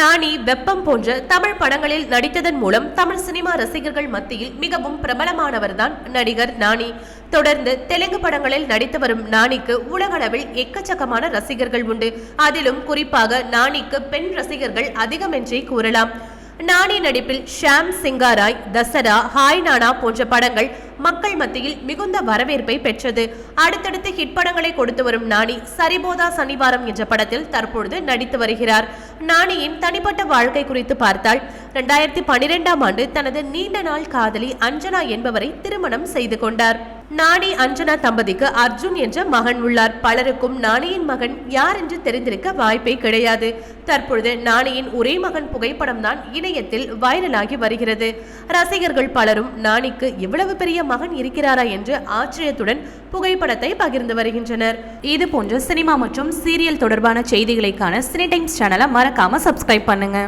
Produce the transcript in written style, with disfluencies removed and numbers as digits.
நானி, வெப்பம் போன்ற தமிழ் படங்களில் நடித்ததன் மூலம் தமிழ் சினிமா ரசிகர்கள் மத்தியில் மிகவும் பிரபலமானவர்தான் நடிகர் நானி. தொடர்ந்து தெலுங்கு படங்களில் நடித்து வரும் நானிக்கு உலகளவில் எக்கச்சக்கமான ரசிகர்கள் உண்டு. அதிலும் குறிப்பாக நானிக்கு பெண் ரசிகர்கள் அதிகம் என்றே கூறலாம். நானி நடிப்பில் ஷாம் சிங்காராய், தசரா, ஹாய் நானா போன்ற படங்கள் மக்கள் மத்தியில் மிகுந்த வரவேற்பை பெற்றது. அடுத்தடுத்து ஹிட் படங்களை கொடுத்து வரும் நானி சரிபோதா சனிவாரம் என்ற படத்தில் தற்பொழுது நடித்து வருகிறார். நானியின் தனிப்பட்ட வாழ்க்கை குறித்து பார்த்தால் 2012ஆம் ஆண்டு தனது நீண்ட நாள் காதலி அஞ்சனா என்பவரை திருமணம் செய்து கொண்டார். நானி அஞ்சனா தம்பதிக்கு அர்ஜுன் என்ற மகன் உள்ளார். பலருக்கும் நானியின் மகன் யார் என்று தெரிந்திருக்க வாய்ப்பே கிடையாது. தற்பொழுது நானியின் ஒரே மகன் புகைப்படம் தான் இணையத்தில் வைரலாகி வருகிறது. ரசிகர்கள் பலரும் நானிக்கு இவ்வளவு பெரிய மகன் இருக்கிறாரா என்று ஆச்சரியத்துடன் புகைப்படத்தை பகிர்ந்து வருகின்றனர். இது போன்ற சினிமா மற்றும் சீரியல் தொடர்பான செய்திகளைக்கான சினி டைம்ஸ் சேனலை மறக்காம சப்ஸ்கிரைப் பண்ணுங்க.